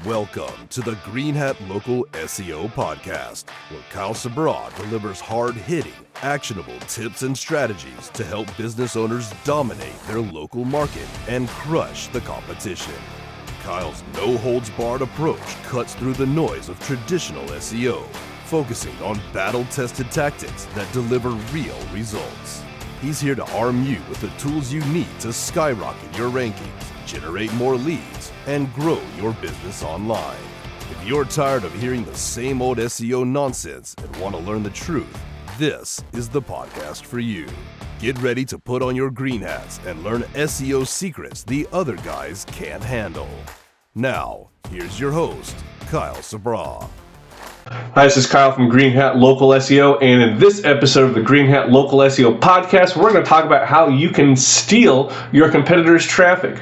Welcome to the Green Hat Local SEO Podcast, where Kyle Sabra delivers hard-hitting, actionable tips and strategies to help business owners dominate their local market and crush the competition. Kyle's no-holds-barred approach cuts through the noise of traditional SEO, focusing on battle-tested tactics that deliver real results. He's here to arm you with the tools you need to skyrocket your rankings, generate more leads, and grow your business online. If you're tired of hearing the same old SEO nonsense and want to learn the truth, this is the podcast for you. Get ready to put on your green hats and learn SEO secrets the other guys can't handle. Now, here's your host, Kyle Sabra. Hi, this is Kyle from Green Hat Local SEO, and in this episode of the Green Hat Local SEO podcast, we're going to talk about how you can steal your competitors' traffic.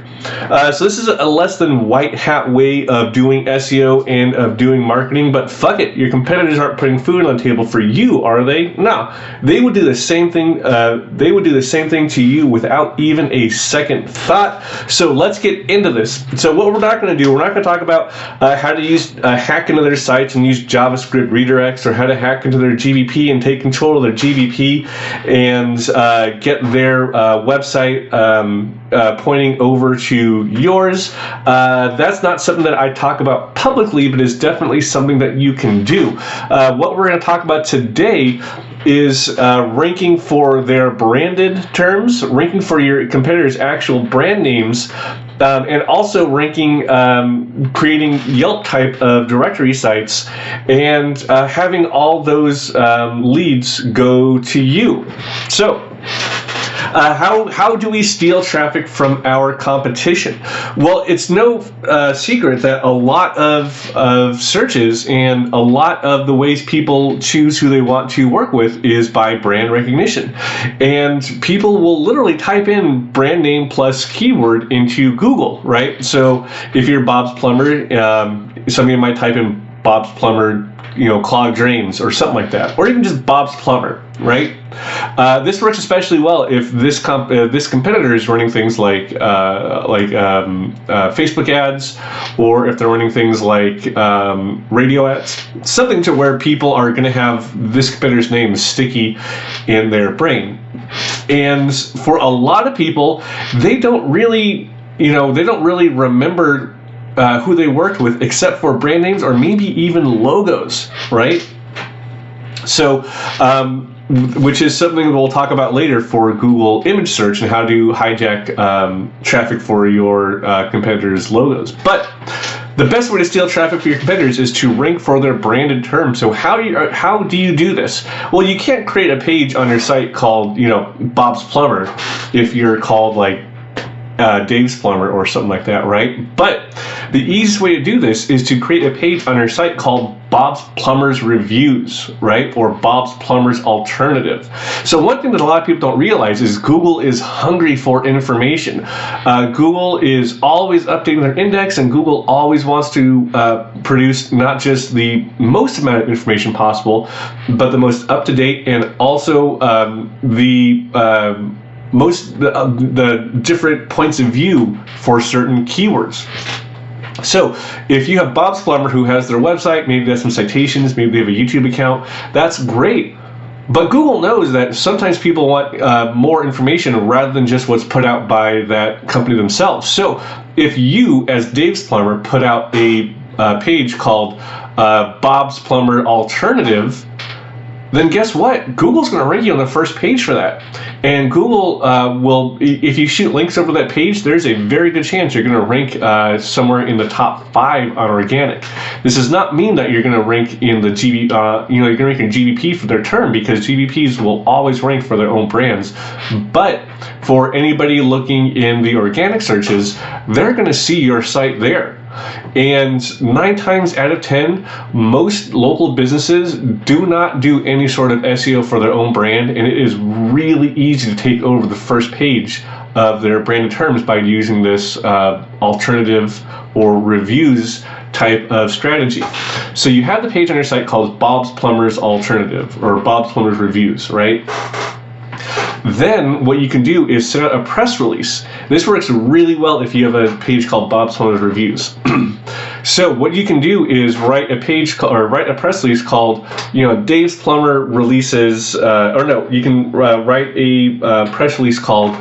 So this is a less than white hat way of doing SEO and of doing marketing, but fuck it, your competitors aren't putting food on the table for you, are they? No, they would do the same thing. They would do the same thing to you without even a second thought. So let's get into this. So what we're not going to do, we're not going to talk about how to use hack into their sites and use JavaScript redirects, or how to hack into their GBP and take control of their GBP and get their website pointing over to yours. That's not something that I talk about publicly, but is definitely something that you can do. What we're going to talk about today is ranking for their branded terms, ranking for your competitors' actual brand names, and also ranking, creating Yelp type of directory sites, and having all those leads go to you. So, how do we steal traffic from our competition? Well, it's no secret that a lot of searches and a lot of the ways people choose who they want to work with is by brand recognition. And people will literally type in brand name plus keyword into Google, right? So if you're Bob's Plumber, somebody might type in Bob's Plumber, clogged drains or something like that, or even just Bob's Plumber, right? This works especially well if this competitor is running things like Facebook ads, or if they're running things like radio ads, something to where people are going to have this competitor's name sticky in their brain. And for a lot of people, they don't really remember who they worked with, except for brand names or maybe even logos, right? So, which is something we'll talk about later for Google image search and how to hijack traffic for your competitors' logos. But the best way to steal traffic for your competitors is to rank for their branded terms. So how do you do this? Well, you can't create a page on your site called, Bob's Plumber if you're called like Dave's Plumber or something like that, right? But the easiest way to do this is to create a page on your site called Bob's Plumber's Reviews, right? Or Bob's Plumber's Alternative. So one thing that a lot of people don't realize is Google is hungry for information. Google is always updating their index, and Google always wants to produce not just the most amount of information possible, but the most up-to-date, and also the different points of view for certain keywords. So if you have Bob's Plumber who has their website, maybe they have some citations, maybe they have a YouTube account, that's great. But Google knows that sometimes people want more information rather than just what's put out by that company themselves. So if you, as Dave's Plumber, put out a page called Bob's Plumber Alternative, then guess what? Google's going to rank you on the first page for that. And Google will, if you shoot links over that page, there's a very good chance you're going to rank somewhere in the top 5 on organic. This does not mean that you're going to rank in the you're going to rank in GBP for their term, because GBPs will always rank for their own brands. But for anybody looking in the organic searches, they're going to see your site there. And 9 times out of 10, most local businesses do not do any sort of SEO for their own brand, and it is really easy to take over the first page of their branded terms by using this alternative or reviews type of strategy. So you have the page on your site called Bob's Plumber's Alternative, or Bob's Plumber's Reviews, right? Then what you can do is set out a press release. This works really well if you have a page called Bob's Plumber's Reviews. So what you can do is write a press release called, Dave's Plumber releases, you can write a press release called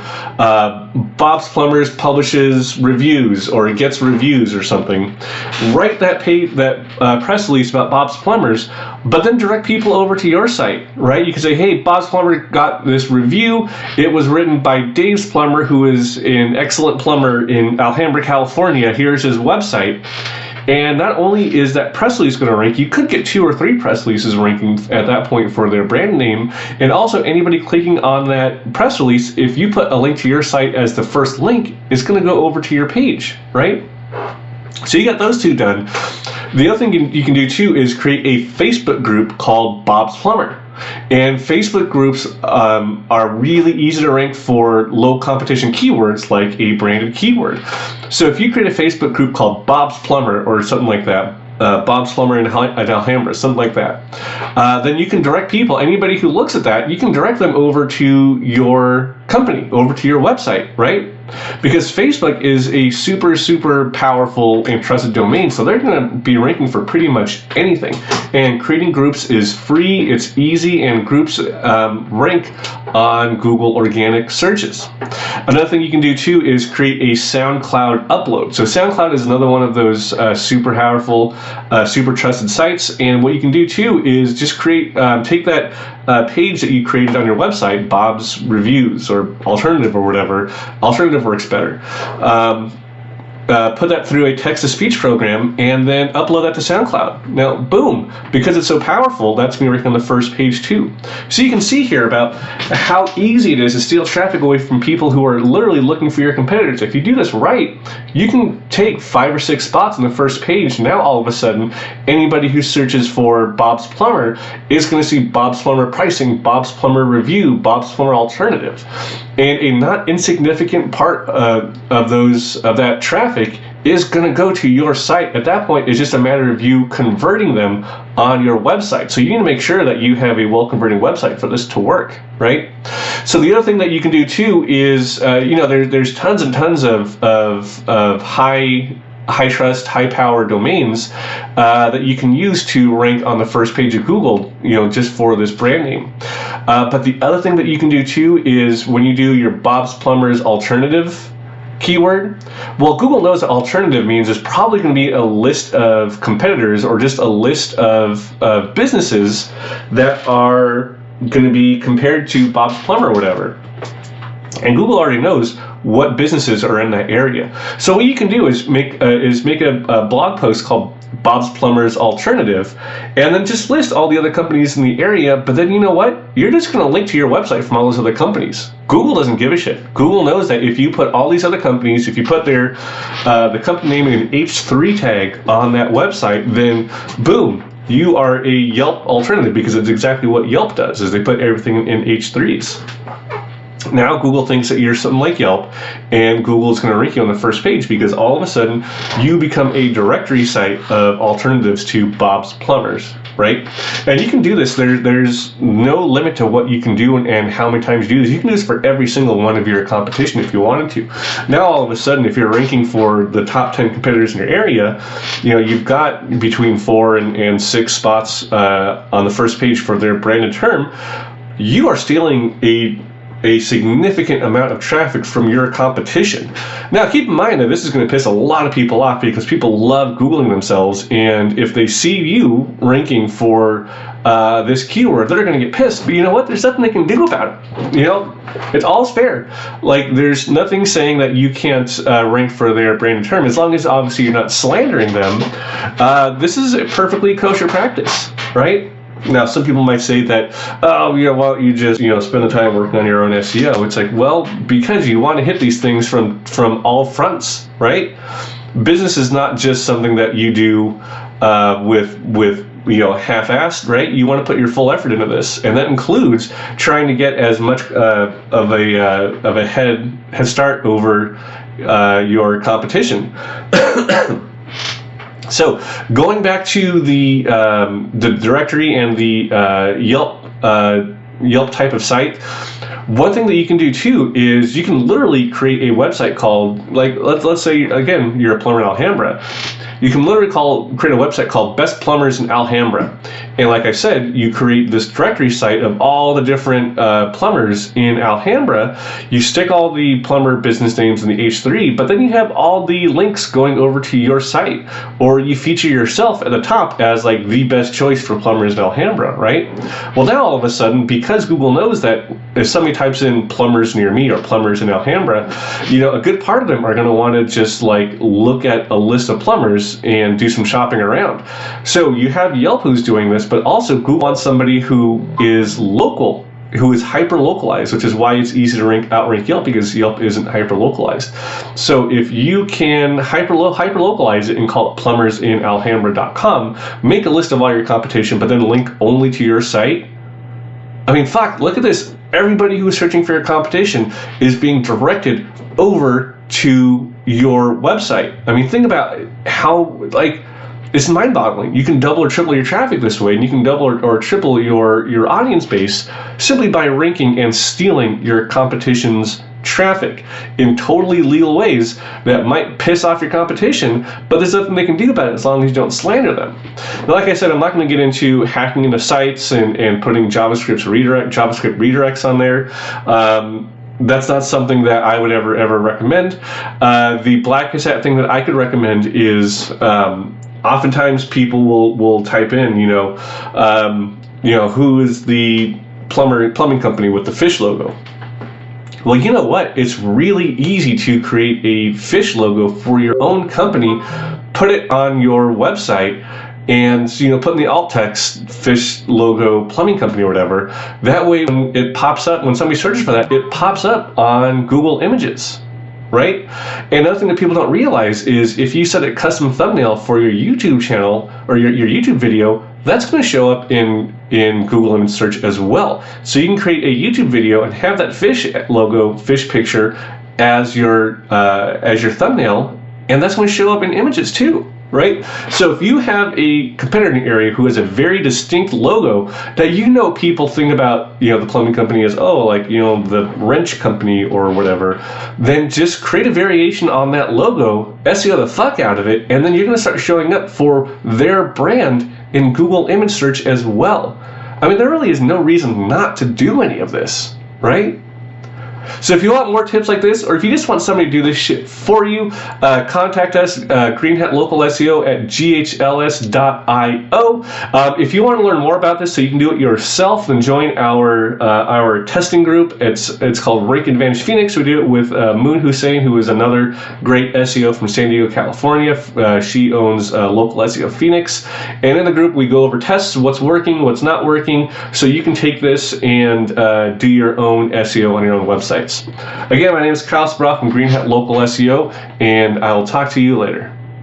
Bob's Plumbers publishes reviews, or gets reviews, or something. Write that press release about Bob's Plumbers, but then direct people over to your site, right? You can say, hey, Bob's Plumber got this review. It was written by Dave's Plumber, who is an excellent plumber in Alhambra, California. Here's his website. And not only is that press release going to rank, you could get 2 or 3 press releases ranking at that point for their brand name. And also anybody clicking on that press release, if you put a link to your site as the first link, it's going to go over to your page, right? So you got those 2 done. The other thing you can do too is create a Facebook group called Bob's Plumber. And Facebook groups are really easy to rank for low competition keywords like a branded keyword. So if you create a Facebook group called Bob's Plumber or something like that, Bob's Plumber in Alhambra, something like that, then you can direct people, anybody who looks at that, you can direct them over to your company, over to your website, right? Because Facebook is a super, super powerful and trusted domain, so they're going to be ranking for pretty much anything. And creating groups is free, it's easy, and groups rank on Google organic searches. Another thing you can do too is create a SoundCloud upload. So SoundCloud is another one of those super powerful, super trusted sites. And what you can do too is just take that page that you created on your website, Bob's Reviews or Alternative or whatever. Alternative works better. Put that through a text-to-speech program and then upload that to SoundCloud. Now, boom, because it's so powerful, that's going to rank on the first page too. So you can see here about how easy it is to steal traffic away from people who are literally looking for your competitors. If you do this right, you can take 5 or 6 spots on the first page. Now, all of a sudden, anybody who searches for Bob's Plumber is going to see Bob's Plumber pricing, Bob's Plumber review, Bob's Plumber alternative. And a not insignificant part of that traffic is going to go to your site. At that point, it's just a matter of you converting them on your website. So you need to make sure that you have a well-converting website for this to work, right? So the other thing that you can do too is, there's tons and tons of high trust, high power domains that you can use to rank on the first page of Google, just for this brand name. But the other thing that you can do too is when you do your Bob's Plumbers alternative keyword, well, Google knows that alternative means there's probably going to be a list of competitors or just a list of businesses that are going to be compared to Bob's Plumber or whatever. And Google already knows what businesses are in that area. So what you can do is make a blog post called Bob's Plumbers Alternative, and then just list all the other companies in the area. But then you know what? You're just going to link to your website from all those other companies. Google doesn't give a shit. Google knows that if you put all these other companies, if you put the company name in an H3 tag on that website, then boom, you are a Yelp alternative, because it's exactly what Yelp does, is they put everything in H3s. Now Google thinks that you're something like Yelp, and Google is going to rank you on the first page because all of a sudden you become a directory site of alternatives to Bob's Plumbers, right? And you can do this. There's no limit to what you can do and how many times you do this. You can do this for every single one of your competition if you wanted to. Now all of a sudden, if you're ranking for the top 10 competitors in your area, you've got between 4 and 6 spots on the first page for their branded term. You are stealing a significant amount of traffic from your competition. Now, keep in mind that this is going to piss a lot of people off because people love Googling themselves, and if they see you ranking for this keyword, they're going to get pissed. But you know what? There's nothing they can do about it. It's all fair. Like, there's nothing saying that you can't rank for their branded term, as long as obviously you're not slandering them. This is a perfectly kosher practice, right? Now, some people might say that, why don't you just, spend the time working on your own SEO? It's like, well, because you want to hit these things from all fronts, right? Business is not just something that you do with half-assed, right? You want to put your full effort into this, and that includes trying to get as much of a head start over your competition. So, going back to the directory and the Yelp type of site, One thing that you can do too is you can literally create a website called, like, let's say, again, you're a plumber in Alhambra. You can literally create a website called Best Plumbers in Alhambra. And like I said, you create this directory site of all the different plumbers in Alhambra. You stick all the plumber business names in the H3, but then you have all the links going over to your site. Or you feature yourself at the top as like the best choice for plumbers in Alhambra, right? Well, now all of a sudden, because Google knows that if somebody types in plumbers near me or plumbers in Alhambra, a good part of them are going to want to just like look at a list of plumbers and do some shopping around. So you have Yelp who's doing this, but also Google wants somebody who is local, who is hyper-localized, which is why it's easy to outrank Yelp, because Yelp isn't hyper-localized. So if you can hyper-localize it and call it plumbersinalhambra.com, make a list of all your competition, but then link only to your site. I mean, fuck, look at this. Everybody who is searching for your competition is being directed over to your website. I mean, think about how, like, it's mind-boggling. You can double or triple your traffic this way, and you can double or triple your audience base simply by ranking and stealing your competition's traffic in totally legal ways that might piss off your competition, but there's nothing they can do about it as long as you don't slander them. Now, like I said, I'm not going to get into hacking into sites and putting JavaScript redirects on there. That's not something that I would ever recommend. The blackest hat thing that I could recommend is oftentimes people will type in, who is the plumbing company with the fish logo. Well, you know what? It's really easy to create a fish logo for your own company, put it on your website, and put in the alt text fish logo plumbing company or whatever. That way, when it pops up, when somebody searches for that, it pops up on Google Images, right? And another thing that people don't realize is if you set a custom thumbnail for your YouTube channel or your YouTube video, that's going to show up in Google Image Search as well. So you can create a YouTube video and have that fish logo, fish picture as your thumbnail, and that's going to show up in images too. Right? So if you have a competitor in your area who has a very distinct logo that people think about, the plumbing company as, the wrench company or whatever, then just create a variation on that logo, SEO the fuck out of it, and then you're going to start showing up for their brand in Google Image Search as well. I mean, there really is no reason not to do any of this, right? So if you want more tips like this, or if you just want somebody to do this shit for you, contact us, Green Hat Local SEO at GHLS.io. If you want to learn more about this so you can do it yourself, then join our testing group. It's called Rank Advantage Phoenix. We do it with Moon Hussein, who is another great SEO from San Diego, California. She owns Local SEO Phoenix. And in the group, we go over tests, what's working, what's not working, so you can take this and do your own SEO on your own website. Again, my name is Kyle Sprout from Green Hat Local SEO, and I will talk to you later.